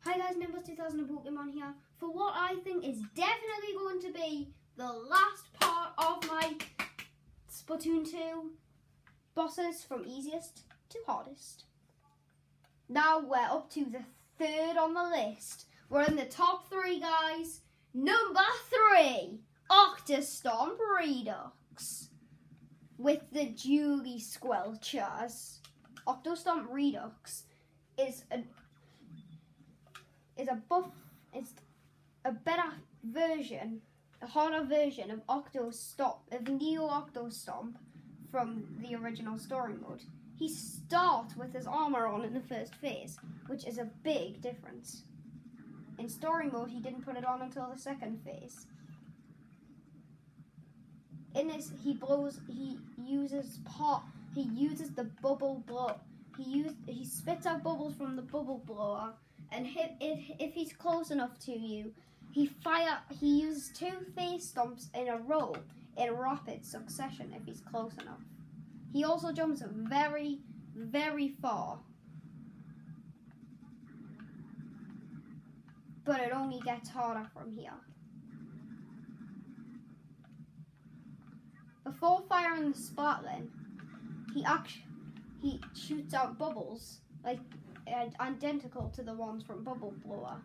Hi guys, Nimbus 2000 Pokemon here for what I think is definitely going to be the last part of my Splatoon 2 bosses from easiest to hardest. Now we're up to the third on the list. We're in the top three, guys. Number 3, Octostomp Redux with the Dualie Squelchers. Octostomp Redux is a better version, a harder version of Neo Octostomp from the original story mode. He starts with his armor on in the first phase, which is a big difference. In story mode, he didn't put it on until the second phase. In this, he uses the bubble blow. He spits out bubbles from the bubble blower, and if he's close enough to you, he uses 2 face stomps in a row in rapid succession if he's close enough. He also jumps very, very far, but it only gets harder from here. Before firing the Splatling, he shoots out bubbles, like identical to the ones from Bubble Blower.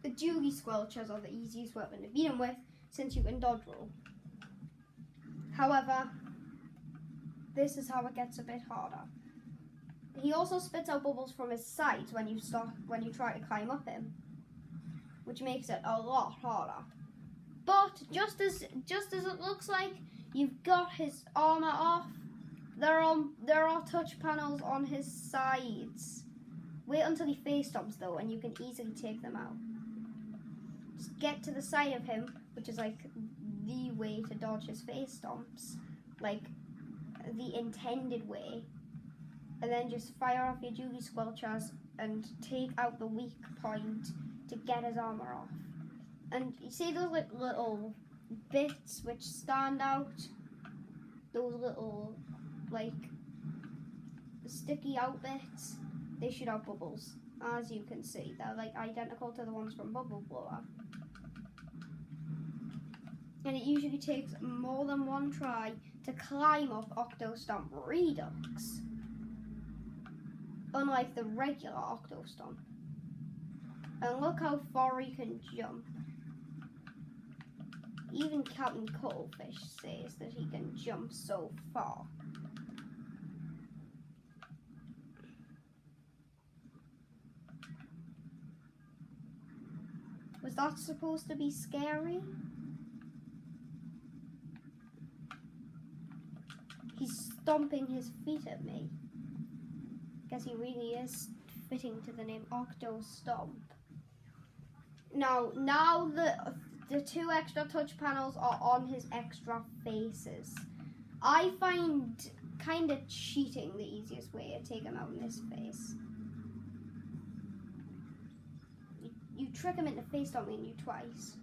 The Dualie Squelchers are the easiest weapon to beat him with, since you can dodge roll. However, this is how it gets a bit harder. He also spits out bubbles from his sides when you try to climb up him, which makes it a lot harder. But just as it looks like you've got his armor off, there are touch panels on his sides. Wait until he face stomps though, and you can easily take them out. Just get to the side of him, which is like the way to dodge his face stomps, like the intended way. And then just fire off your Dualie Squelchers and take out the weak point to get his armor off. And you see those little bits which stand out? Those little, like, sticky out bits? They shoot out bubbles, as you can see. They're like identical to the ones from Bubble Blower. And it usually takes more than one try to climb up Octostomp Redux, unlike the regular Octostomp. And look how far he can jump. Even Captain Cuttlefish says that he can jump so far. Was that supposed to be scary? He's stomping his feet at me. Guess he really is fitting to the name Octostomp. Now the 2 extra touch panels are on his extra faces. I find kind of cheating the easiest way to take him out in this phase. You trick him into face stomping you twice.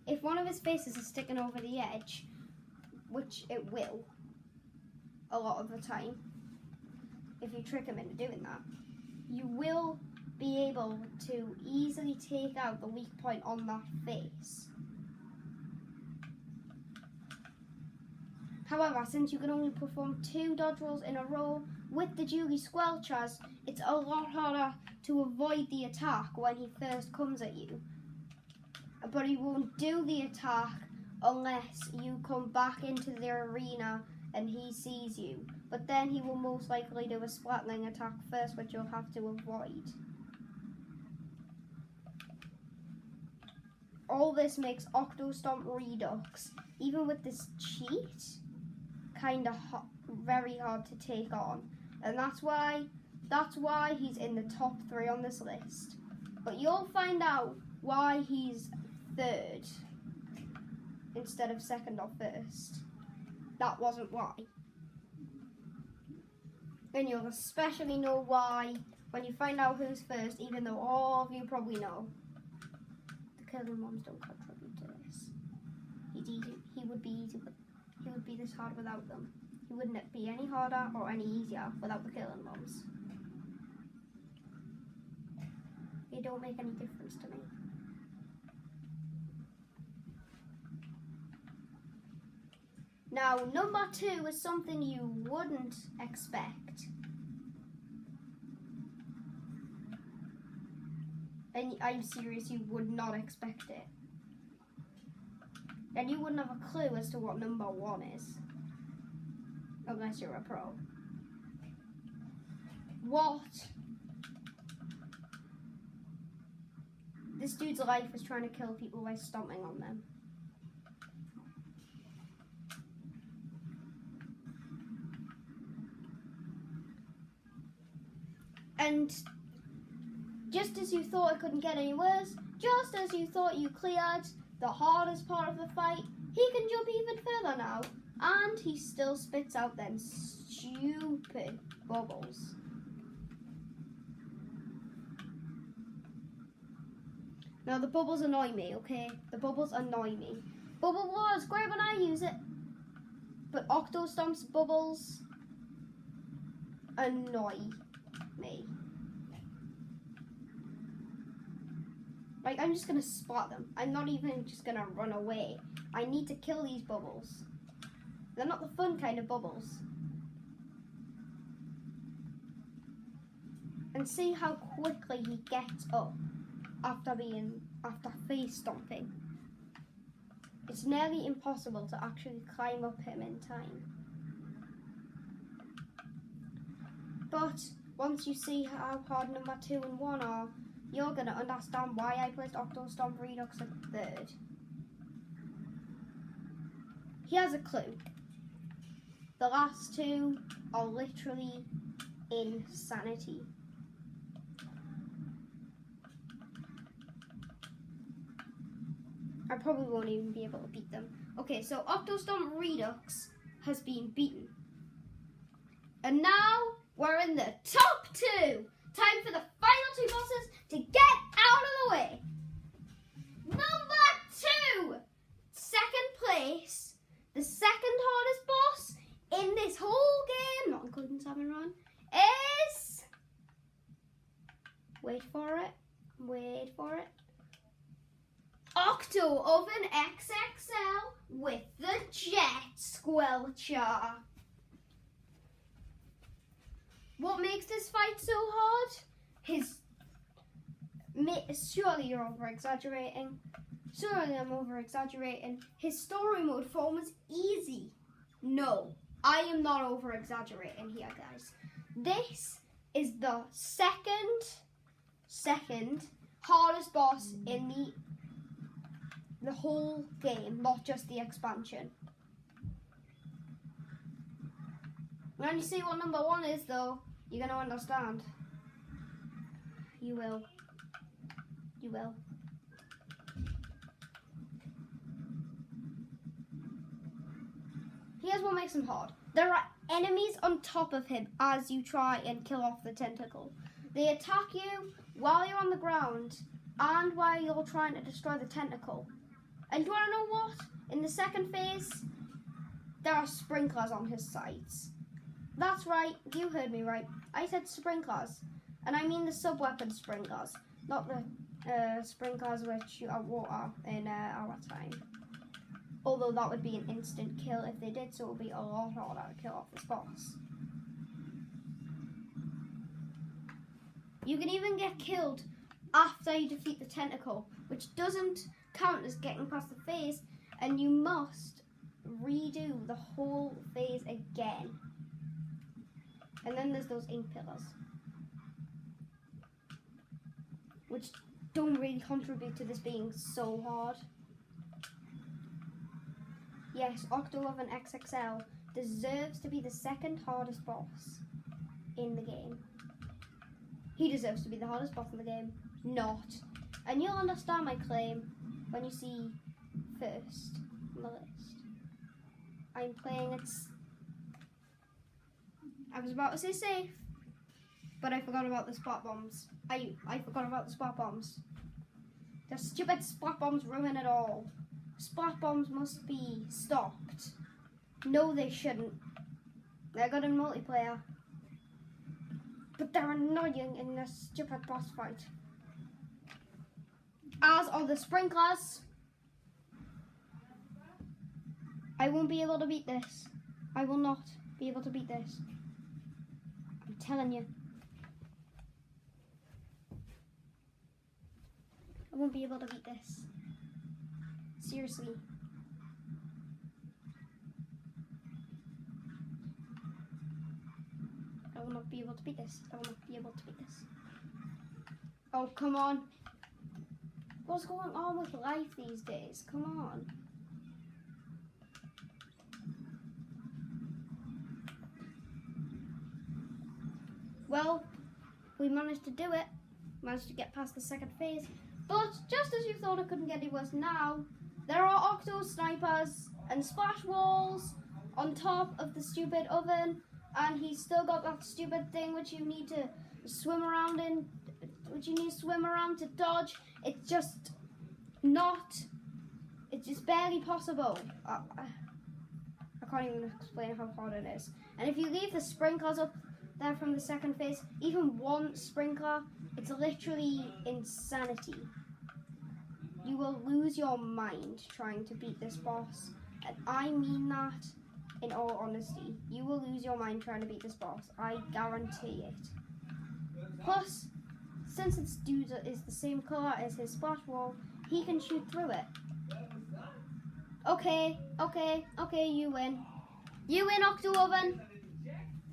If one of his faces is sticking over the edge, which it will a lot of the time, if you trick him into doing that, you will be able to easily take out the weak point on that face. However, since you can only perform 2 dodge rolls in a row with the Dualie Squelchers, it's a lot harder to avoid the attack when he first comes at you. But he won't do the attack unless you come back into the arena and he sees you. But then he will most likely do a Splatling attack first, which you'll have to avoid. All this makes Octostomp Redux, even with this cheat, kind of very hard to take on. And that's why he's in the top 3 on this list. But you'll find out why he's 3rd instead of 2nd or 1st. That wasn't why. And you'll especially know why when you find out who's 1st, even though all of you probably know. The killing ones don't contribute to this. would be this hard without them. He wouldn't be any harder or any easier without the killing bombs. They don't make any difference to me. Now, number 2 is something you wouldn't expect. And I'm serious, you would not expect it. And you wouldn't have a clue as to what number 1 is. Unless you're a pro. What? This dude's life is trying to kill people by stomping on them. And just as you thought it couldn't get any worse, just as you thought you cleared the hardest part of the fight, he can jump even further now. And he still spits out them stupid bubbles. Now the bubbles annoy me, okay? The bubbles annoy me. Bubble War is great when I use it, but Octostomp's bubbles annoy me. Like, I'm just gonna spot them. I'm not even just gonna run away. I need to kill these bubbles. They're not the fun kind of bubbles. And see how quickly he gets up after face stomping. It's nearly impossible to actually climb up him in time. But once you see how hard number 2 and 1 are, you're going to understand why I placed Octostomp Redux at 3rd. He has a clue. The last 2 are literally insanity. I probably won't even be able to beat them. Okay, so Octostomp Redux has been beaten. And now we're in the top 2. Time for the final 2 bosses to get out of the way. Number 2, second place, the second hardest boss in this whole game, not including Salmon Run, is, wait for it, Octo Oven XXL with the Jet Squelcher. What makes this fight so hard? Surely you're over-exaggerating. Surely I'm over-exaggerating. His story mode form was easy. No, I am not over-exaggerating here, guys. This is the second hardest boss in the whole game, not just the expansion. When you see what number 1 is, though, you're going to understand. You will. You will. Here's what makes him hard. There are enemies on top of him as you try and kill off the tentacle. They attack you while you're on the ground and while you're trying to destroy the tentacle. And you want to know what? In the second phase, there are sprinklers on his sides. That's right, you heard me right. I said sprinklers. And I mean the sub-weapon sprinklers, not the sprinklers which shoot out water in our time. Although that would be an instant kill if they did, so it would be a lot harder to kill off this boss. You can even get killed after you defeat the tentacle, which doesn't count as getting past the phase, and you must redo the whole phase again. And then there's those ink pillars, which don't really contribute to this being so hard. Yes, Octo of an XXL deserves to be the second hardest boss in the game. He deserves to be the hardest boss in the game, not. And you'll understand my claim when you see first on the list. I'm playing it. I was about to say safe, but I forgot about the spot bombs. I forgot about the spot bombs. The stupid spot bombs ruin it all. splat bombs must be stopped. No, they shouldn't. They're good in multiplayer. But they're annoying in this stupid boss fight. As are the sprinklers. I won't be able to beat this. I will not be able to beat this. I'm telling you. I won't be able to beat this. Seriously. I will not be able to beat this. I will not be able to beat this. Oh, come on. What's going on with life these days? Come on. Well, we managed to do it. Managed to get past the second phase. But just as you thought it couldn't get any worse now, there are Octo snipers and splash walls on top of the stupid oven, and he's still got that stupid thing which you need to swim around in, which you need to swim around to dodge. It's just barely possible. I can't even explain how hard it is. And if you leave the sprinklers up there from the second phase, even one sprinkler, it's literally insanity. You will lose your mind trying to beat this boss. And I mean that in all honesty. You will lose your mind trying to beat this boss. I guarantee it. Plus, since its dude is the same colour as his splash wall, he can shoot through it. Okay, you win. You win, Octo Oven.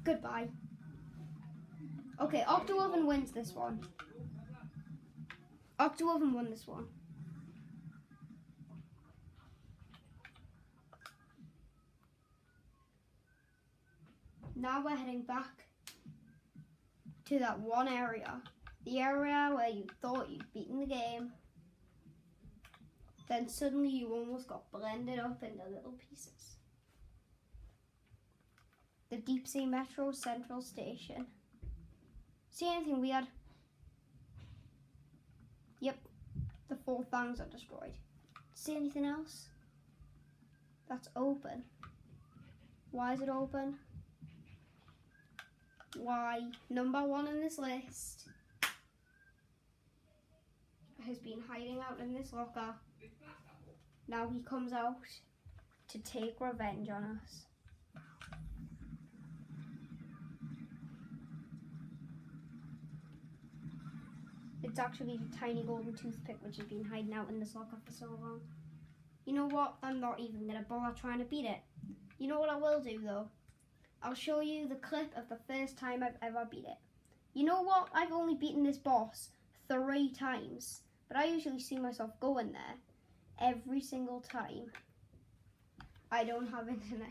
Goodbye. Okay, Octo Oven wins this one. Octo Oven won this one. Now we're heading back to that one area. The area where you thought you'd beaten the game. Then suddenly you almost got blended up into little pieces. The Deep Sea Metro Central Station. See anything weird? Yep, the 4 fangs are destroyed. See anything else? That's open. Why is it open? Why? Number 1 on this list has been hiding out in this locker. Now he comes out to take revenge on us. It's actually a tiny golden toothpick which has been hiding out in this locker for so long. You know what? I'm not even going to bother trying to beat it. You know what I will do though? I'll show you the clip of the first time I've ever beat it. You know what? I've only beaten this boss 3 times. But I usually see myself going there every single time. I don't have internet.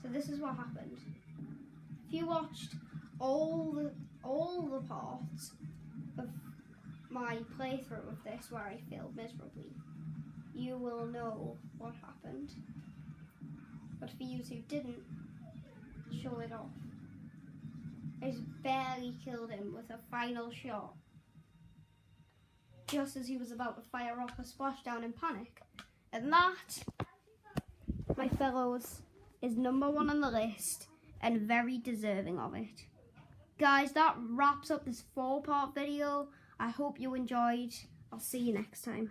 So this is what happened. If you watched all the parts of my playthrough of this where I failed miserably, you will know what happened. But for you who didn't, show it off. I just barely killed him with a final shot. Just as he was about to fire off a splashdown in panic. And that, my fellows, is number 1 on the list and very deserving of it. Guys, that wraps up this 4-part video. I hope you enjoyed. I'll see you next time.